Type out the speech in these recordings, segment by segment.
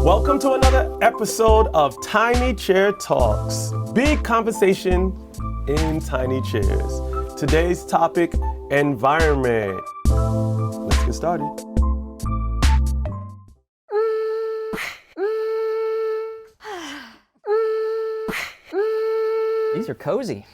Welcome to another episode of Tiny Chair Talks. Big conversation in tiny chairs. Today's topic, environment. Let's get started. These are cozy.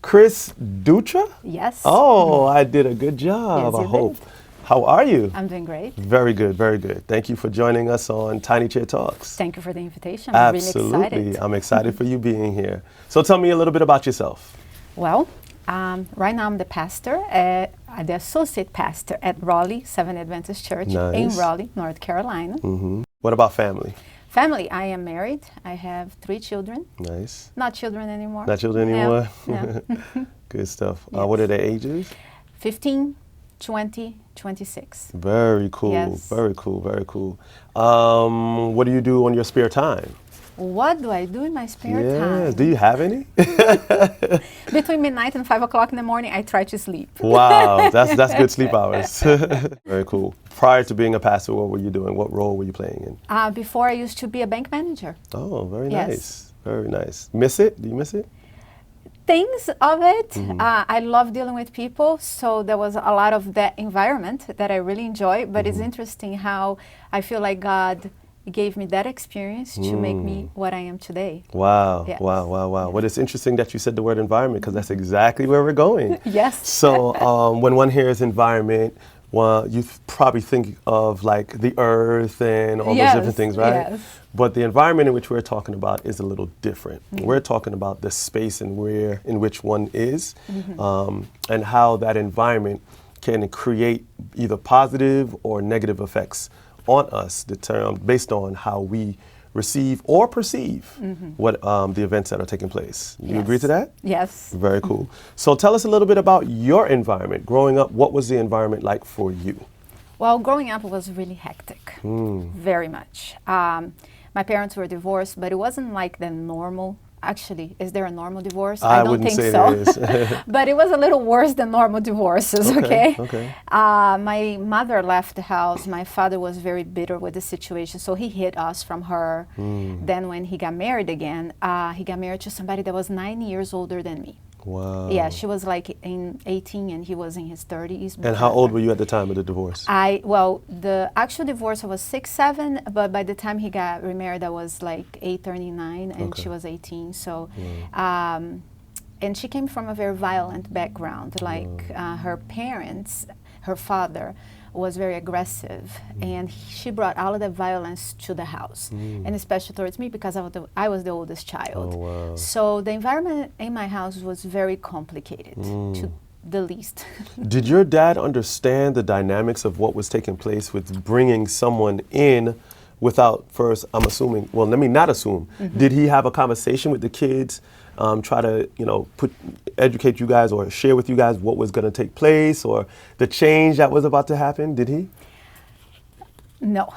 Cris Dutra? Yes. Oh, I did a good job, Yes, I you hope. did. How are you? I'm doing great. Very good, very good. Thank you for joining us on Tiny Chair Talks. Thank you for the invitation. I'm Absolutely. really excited. I'm excited for you being here. So tell me a little bit about yourself. Well, right now I'm the pastor, the associate pastor at Raleigh Seventh Adventist Church in Nice. Raleigh, North Carolina. What about family? Family, I am married. I have 3 children. Nice. Not children anymore. Not children anymore? No. Good stuff. Yes. What are their ages? 15, 20, 26. Very cool. Yes. Very cool. Very cool. What do you do on your spare time? What do I do in my spare Yeah. time? Do you have any? Between midnight and 5 o'clock in the morning, I try to sleep. Wow, that's good sleep hours. Very cool. Prior to being a pastor, what were you doing? What role were you playing in? Before I used to be a bank manager. Oh, very Yes. nice. Very nice. Miss it? Do you miss it? Things of it. I love dealing with people, so there was a lot of that environment that I really enjoy. But it's interesting how I feel like God gave me that experience to make me what I am today. Wow, Yes. wow, wow, wow. Well, it's interesting that you said the word environment because that's exactly where we're going. Yes. So when one hears environment, well, you probably think of like the earth and all those different things, right? Yes. But the environment in which we're talking about is a little different. We're talking about the space and where in which one is, and how that environment can create either positive or negative effects on us, based on how we receive or perceive what the events that are taking place. You agree to that? Yes. Very cool. So tell us a little bit about your environment. Growing up, what was the environment like for you? Well, growing up was really hectic, very much. My parents were divorced, but it wasn't like the normal. Actually, is there a normal divorce? I don't wouldn't think say so. there is. But it was a little worse than normal divorces, okay? Okay. My mother left the house. My father was very bitter with the situation, so he hid us from her. Then when he got married again, he got married to somebody that was 9 years older than me. Wow. Yeah, she was like in 18 and he was in his 30s. And how old were you at the time of the divorce? Well, the actual divorce I was 6, 7, but by the time he got remarried, I was like 8, turning 9, and she was 18. So, and she came from a very violent background. Like her parents, her father was very aggressive, and she brought all of the violence to the house, and especially towards me because I was the oldest child. Oh, wow. So the environment in my house was very complicated, to the least. Did your dad understand the dynamics of what was taking place with bringing someone in without first, I'm assuming, well, let me not assume, did he have a conversation with the kids, try to, educate you guys or share with you guys what was going to take place or the change that was about to happen? Did he? No.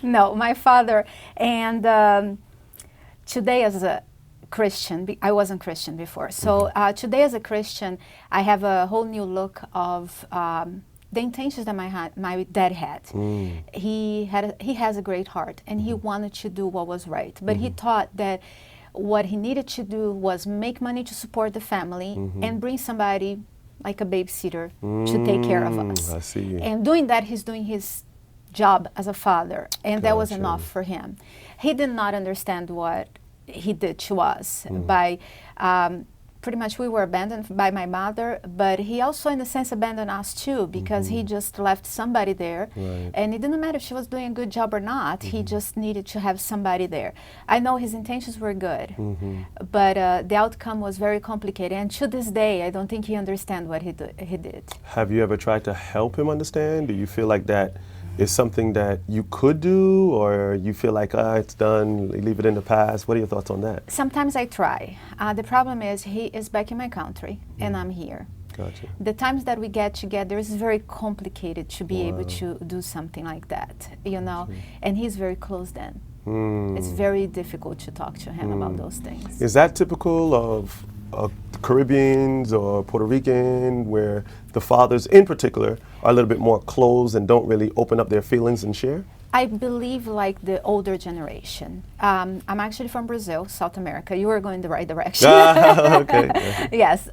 No, my father, and today as a Christian, I wasn't Christian before, so today as a Christian, I have a whole new look of the intentions that my dad had. He has a great heart, and he wanted to do what was right, but he thought that what he needed to do was make money to support the family and bring somebody like a babysitter to take care of us. I see. And doing that, he's doing his job as a father, and that was Gotcha. enough for him. He did not understand what he did to us by pretty much we were abandoned by my mother, but he also in a sense abandoned us too, because he just left somebody there, and it didn't matter if she was doing a good job or not, he just needed to have somebody there. I know his intentions were good, but the outcome was very complicated, and to this day I don't think he understands what he did. Have you ever tried to help him understand? Do you feel like that is something that you could do, or you feel like, it's done, leave it in the past? What are your thoughts on that? Sometimes I try. The problem is he is back in my country and I'm here. Gotcha. The times that we get together is very complicated to be able to do something like that, you know, and he's very closed in. It's very difficult to talk to him about those things. Is that typical of Caribbeans or Puerto Rican, where the fathers in particular are a little bit more closed and don't really open up their feelings and share? I believe like the older generation. I'm actually from Brazil, South America. You are going the right direction. Okay. Yes.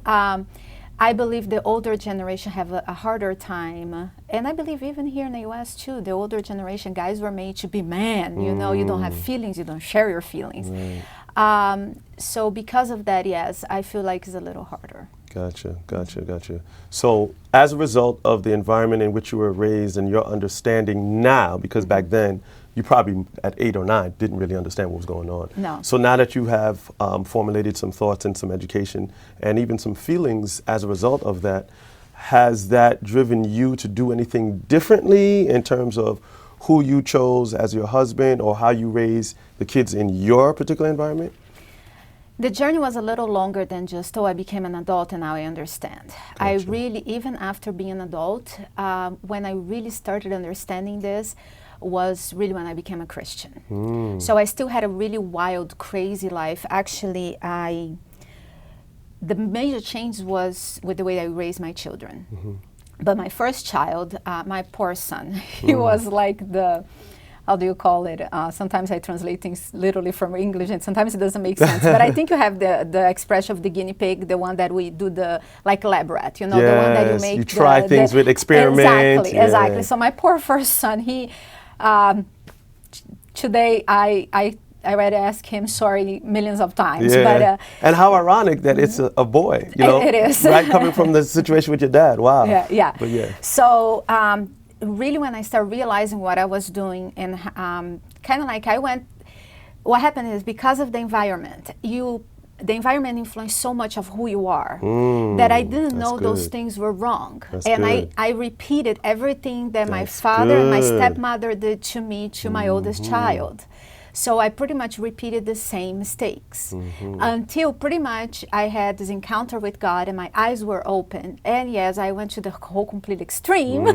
I believe the older generation have a harder time, and I believe even here in the U.S. too, the older generation guys were made to be men. You know, you don't have feelings, you don't share your feelings. Right. So because of that, yes, I feel like it's a little harder. Gotcha. So as a result of the environment in which you were raised and your understanding now, because back then you probably at 8 or 9 didn't really understand what was going on. No. So now that you have formulated some thoughts and some education and even some feelings as a result of that, has that driven you to do anything differently in terms of who you chose as your husband or how you raise the kids in your particular environment? The journey was a little longer than just, I became an adult and now I understand. Gotcha. I really, even after being an adult, when I really started understanding this, was really when I became a Christian. So I still had a really wild, crazy life. Actually, the major change was with the way I raised my children. But my first child, my poor son, he was like the, how do you call it? Sometimes I translate things literally from English and sometimes it doesn't make sense. But I think you have the expression of the guinea pig, the one that we do like lab rat, you know, the one that you make. You try things with experiment. Exactly. So my poor first son, he, today I already asked him sorry millions of times. But, and how ironic that it's a boy, you know? It is. Right, coming from the situation with your dad, wow. Yeah. But yeah. So really when I started realizing what I was doing and kind of like what happened is because of the environment, the environment influenced so much of who you are that I didn't know those things were wrong. I repeated everything that my father and my stepmother did to me, to my oldest child. So I pretty much repeated the same mistakes until pretty much I had this encounter with God and my eyes were open. And yes, I went to the whole complete extreme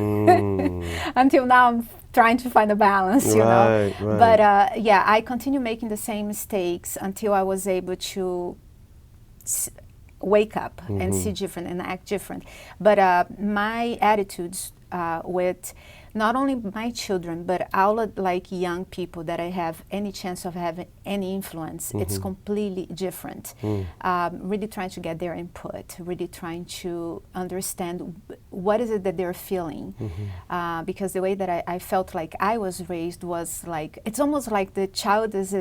until now I'm trying to find a balance, you know. Right. But I continue making the same mistakes until I was able to wake up and see different and act different. But my attitudes with not only my children, but all of like young people that I have any chance of having any influence, it's completely different. Really trying to get their input, really trying to understand what is it that they're feeling. Because the way that I felt like I was raised was like, it's almost like the child is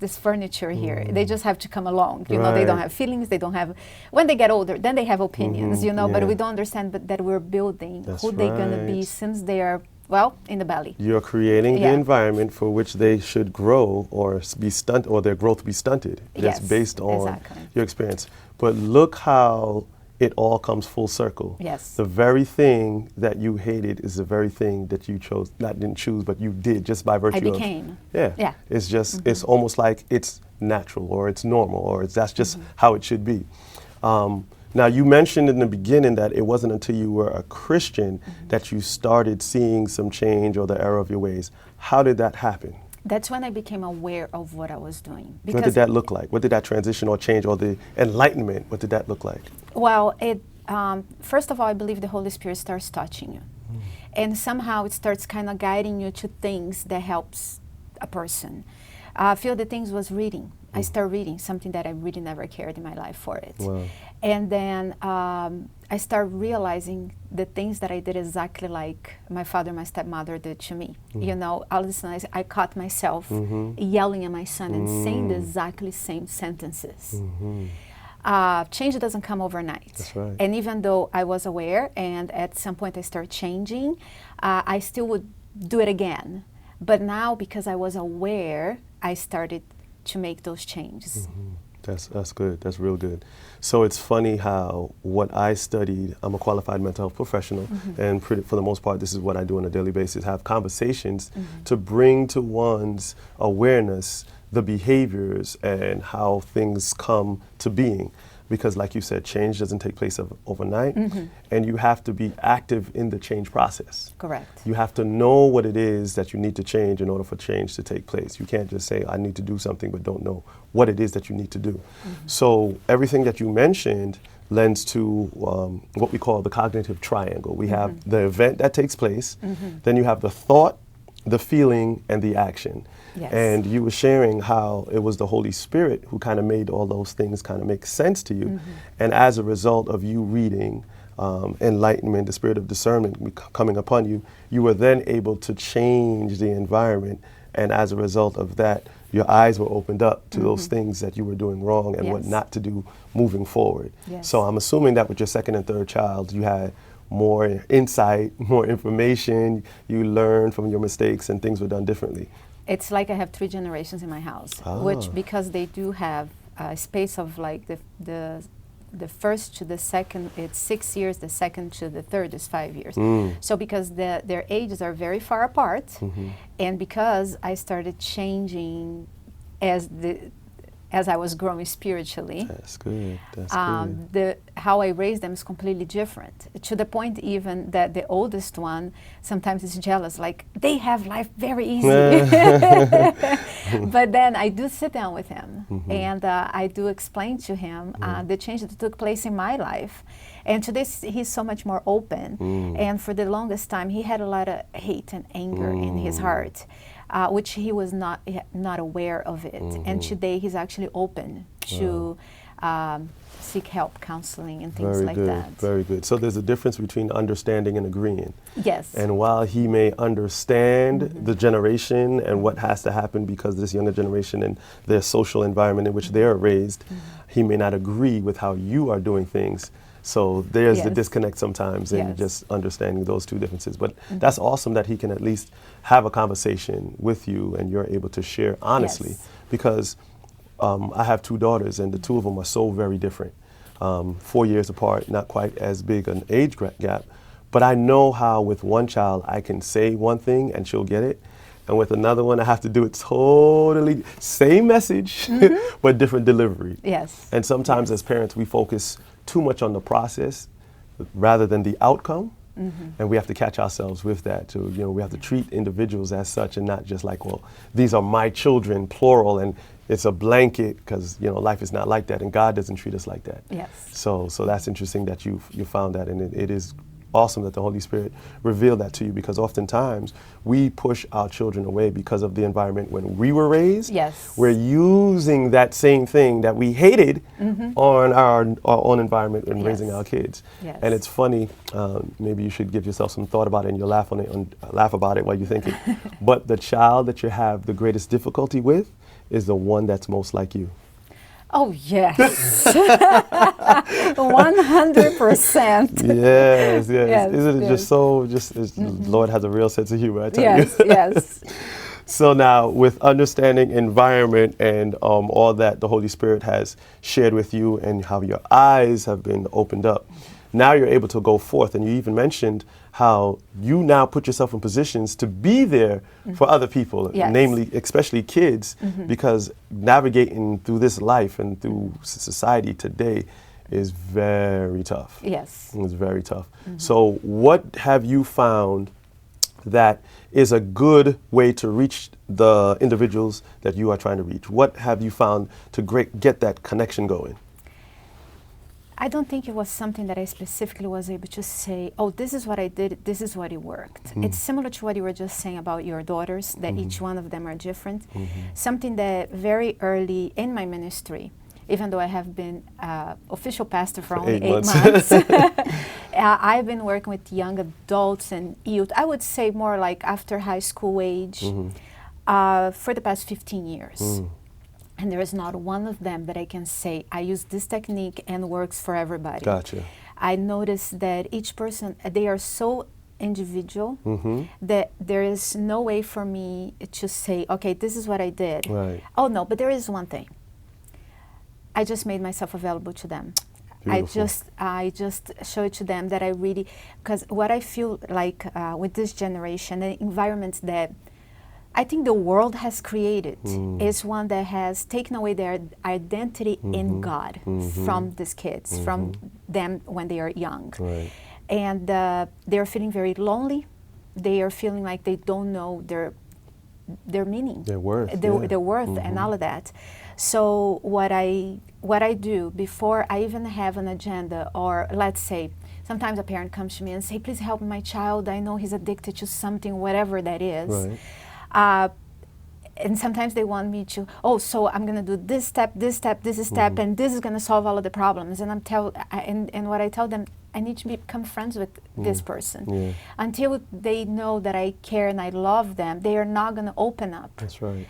this furniture here. They just have to come along. You know, they don't have feelings, they don't have, when they get older, then they have opinions, you know, but we don't understand that we're building who they're gonna be since they are, well, in the belly. You're creating the environment for which they should grow or be stunted, or their growth be stunted. That's based on your experience. But look how it all comes full circle. Yes. The very thing that you hated is the very thing that you chose, didn't choose, but you did just by virtue of. I became. Yeah. It's just, it's almost like it's natural or it's normal or that's just how it should be. Now you mentioned in the beginning that it wasn't until you were a Christian that you started seeing some change or the error of your ways. How did that happen? That's when I became aware of what I was doing. What did that look like? What did that transition or change or the enlightenment, what did that look like? Well, first of all, I believe the Holy Spirit starts touching you. And somehow it starts kind of guiding you to things that helps a person. I feel the things was reading. I started reading, something that I really never cared in my life for it. Wow. And then I started realizing the things that I did exactly like my father and my stepmother did to me. You know, all of a sudden I caught myself yelling at my son and saying the exactly same sentences. Change doesn't come overnight. That's right. And even though I was aware and at some point I started changing, I still would do it again. But now because I was aware, I started to make those changes. That's good. That's real good. So it's funny how what I studied, I'm a qualified mental health professional, and for the most part, this is what I do on a daily basis, have conversations to bring to one's awareness the behaviors and how things come to being. Because like you said, change doesn't take place overnight, and you have to be active in the change process. Correct. You have to know what it is that you need to change in order for change to take place. You can't just say, I need to do something, but don't know what it is that you need to do. So everything that you mentioned lends to what we call the cognitive triangle. We have the event that takes place, then you have the thought, the feeling, and the action. Yes. And you were sharing how it was the Holy Spirit who kind of made all those things kind of make sense to you. And as a result of you reading enlightenment, the spirit of discernment coming upon you, you were then able to change the environment. And as a result of that, your eyes were opened up to those things that you were doing wrong and what not to do moving forward. Yes. So I'm assuming that with your second and third child, you had more insight, more information, you learned from your mistakes and things were done differently. It's like I have 3 generations in my house, which because they do have a space of like the first to the second, it's 6 years, the second to the third is 5 years. So because their ages are very far apart, and because I started changing as I was growing spiritually. That's good. That's good. How I raised them is completely different. To the point even that the oldest one sometimes is jealous, like they have life very easy. But then I do sit down with him and I do explain to him the change that took place in my life. And today he's so much more open. And for the longest time, he had a lot of hate and anger in his heart. Which he was not aware of it. And today he's actually open to seek help, counseling, and things like that. Very good. So there's a difference between understanding and agreeing. Yes. And while he may understand the generation and what has to happen because this younger generation and their social environment in which they are raised, he may not agree with how you are doing things. So there's the disconnect sometimes in just understanding those two differences. But that's awesome that he can at least have a conversation with you and you're able to share honestly. Because I have 2 daughters and the 2 of them are so very different. 4 years apart, not quite as big an age gap. But I know how with one child I can say one thing and she'll get it. And with another one, I have to do it totally same message, but different delivery. Yes. And sometimes as parents, we focus too much on the process rather than the outcome. And we have to catch ourselves with that too. You know, we have to treat individuals as such and not just like, well, these are my children, plural, and it's a blanket because, you know, life is not like that and God doesn't treat us like that. Yes. So that's interesting that you found that, and it is awesome that the Holy Spirit revealed that to you, because oftentimes we push our children away because of the environment when we were raised. Yes. We're using that same thing that we hated on our own environment when raising our kids. Yes. And it's funny, maybe you should give yourself some thought about it and you'll laugh about it while you think it. But the child that you have the greatest difficulty with is the one that's most like you. Oh, yes. 100%. Yes. Isn't it just so, Lord has a real sense of humor, I tell you. Yes. So now with understanding environment and all that the Holy Spirit has shared with you and how your eyes have been opened up, now you're able to go forth. And you even mentioned how you now put yourself in positions to be there for other people, namely, especially kids, because navigating through this life and through society today is very tough. Yes. It's very tough. So what have you found that is a good way to reach the individuals that you are trying to reach? What have you found to get that connection going? I don't think it was something that I specifically was able to say, oh, this is what I did, this is what it worked. It's similar to what you were just saying about your daughters, that each one of them are different. Something that very early in my ministry, even though I have been official pastor for only 8 months, I've been working with young adults and youth, I would say more like after high school age, for the past 15 years. And there is not one of them that I can say, I use this technique and works for everybody. Gotcha. I noticed that each person, they are so individual that there is no way for me to say, okay, this is what I did. Right. Oh no, but there is one thing. I just made myself available to them. Beautiful. I just show it to them that I really, because what I feel like with this generation, the environments that I think the world has created is one that has taken away their identity in God from these kids, from them when they are young. Right. And they're feeling very lonely. They are feeling like they don't know their meaning, Their worth, their worth, and all of that. So what I do before I even have an agenda, or let's say sometimes a parent comes to me and say, please help my child, I know he's addicted to something, whatever that is. Right. And sometimes they want me to, so I'm going to do this step, and this is going to solve all of the problems. And and what I tell them, I need to become friends with this person. Yeah. Until they know that I care and I love them, they are not going to open up. That's right.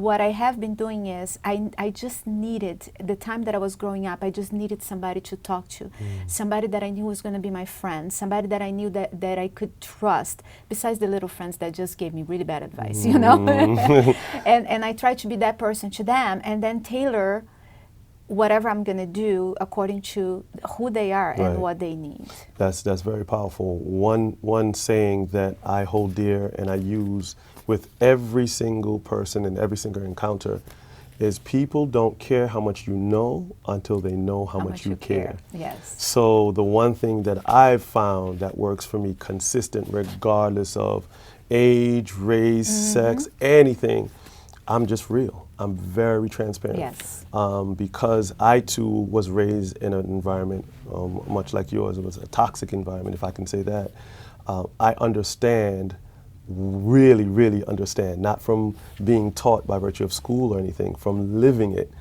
What I have been doing is I just needed, the time that I was growing up, I just needed somebody to talk to, somebody that I knew was going to be my friend, somebody that I knew that I could trust, besides the little friends that just gave me really bad advice, you know? and I try to be that person to them, and then tailor whatever I'm going to do according to who they are and what they need. That's very powerful. One saying that I hold dear and I use with every single person and every single encounter is people don't care how much you know until they know how much you care. Yes. So the one thing that I've found that works for me consistent regardless of age, race, sex, anything, I'm just real. I'm very transparent. Yes. Because I too was raised in an environment much like yours. It was a toxic environment, if I can say that. I understand, really understand, not from being taught by virtue of school or anything, from living it,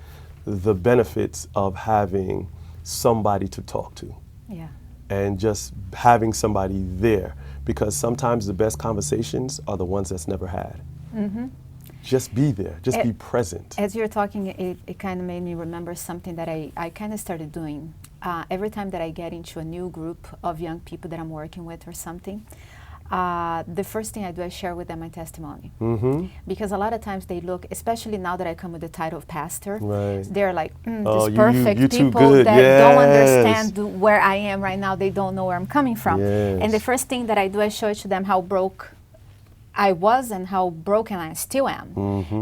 the benefits of having somebody to talk to. Yeah. And just having somebody there. Because sometimes the best conversations are the ones that's never had. Just be there, just be present. As you're talking, it kind of made me remember something that I kind of started doing. Every time that I get into a new group of young people that I'm working with or something, the first thing I do is share with them my testimony. Because a lot of times they look, especially now that I come with the title of pastor, they're like, these perfect people that don't understand where I am right now, they don't know where I'm coming from. And the first thing that I do is show it to them how broke I was and how broken I still am.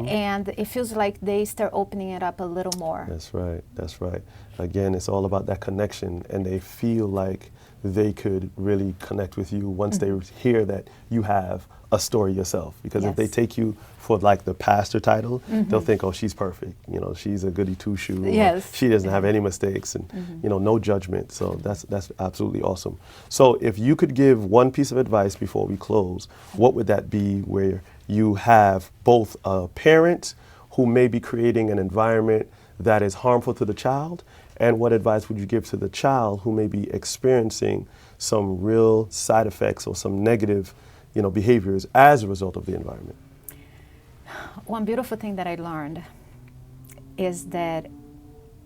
And it feels like they start opening it up a little more. That's right. Again, it's all about that connection, and they feel like they could really connect with you once they hear that you have a story yourself. Because if they take you for like the pastor title, they'll think, oh, she's perfect. You know, she's a goody two-shoe. She doesn't have any mistakes, and you know, no judgment. So that's absolutely awesome. So if you could give one piece of advice before we close, what would that be, where you have both a parent who may be creating an environment that is harmful to the child, and what advice would you give to the child who may be experiencing some real side effects or some negative, you know, behaviors as a result of the environment? One beautiful thing that I learned is that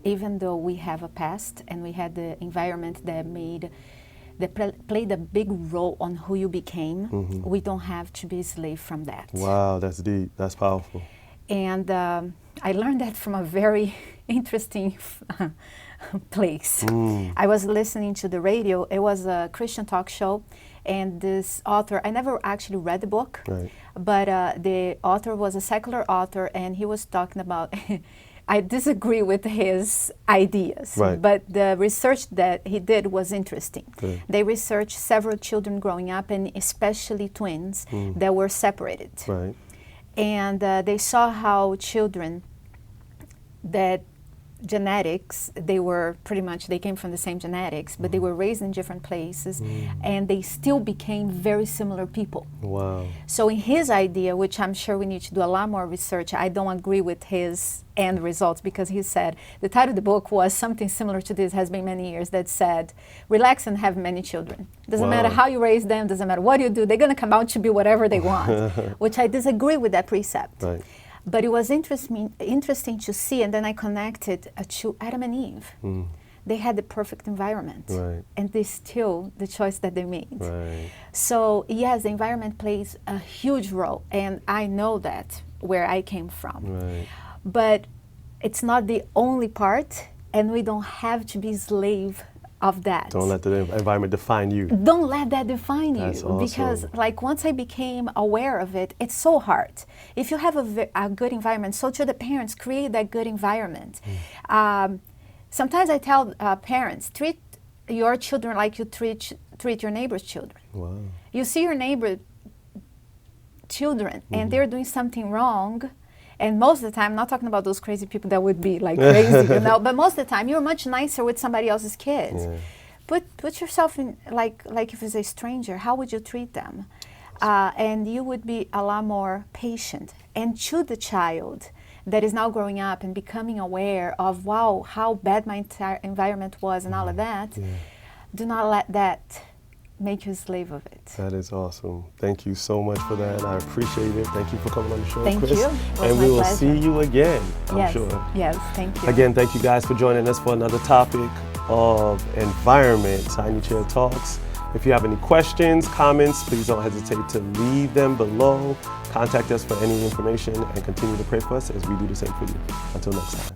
even though we have a past and we had the environment that played a big role on who you became, we don't have to be a slave from that. Wow, that's deep. That's powerful. And I learned that from a very interesting place. I was listening to the radio. It was a Christian talk show, and this author, I never actually read the book, but the author was a secular author, and he was talking about, I disagree with his ideas, but the research that he did was interesting. They researched several children growing up, and especially twins that were separated. And they saw how children that genetics, they came from the same genetics, but they were raised in different places, and they still became very similar people. Wow. So in his idea, which I'm sure we need to do a lot more research, I don't agree with his end results, because he said, the title of the book was something similar to this, has been many years, that said, relax and have many children. Doesn't matter how you raise them, doesn't matter what you do, they're going to come out to be whatever they want, which I disagree with that precept. But it was interesting to see, and then I connected to Adam and Eve. They had the perfect environment, and they still, the choice that they made. So yes, the environment plays a huge role, and I know that where I came from. But it's not the only part, and we don't have to be slave of that. Don't let the environment define you. Don't let that define you. That's awesome. Because like once I became aware of it, it's so hard. If you have a good environment, so to the parents, create that good environment. Sometimes I tell parents, treat your children like you treat your neighbor's children. Wow. You see your neighbor children and they're doing something wrong, and most of the time, I'm not talking about those crazy people that would be like crazy, you know, but most of the time you're much nicer with somebody else's kids. Yeah. Put yourself in like if it's a stranger, how would you treat them? And you would be a lot more patient. And to the child that is now growing up and becoming aware of, wow, how bad my entire environment was and all of that, do not let that make you a slave of it. That is awesome. Thank you so much for that. I appreciate it. Thank you for coming on the show, Thank Cris. you. And we will see you again, I'm sure. Yes, thank you. Again, thank you guys for joining us for another topic of environment, Tiny Chair Talks. If you have any questions, comments, please don't hesitate to leave them below. Contact us for any information and continue to pray for us as we do the same for you. Until next time.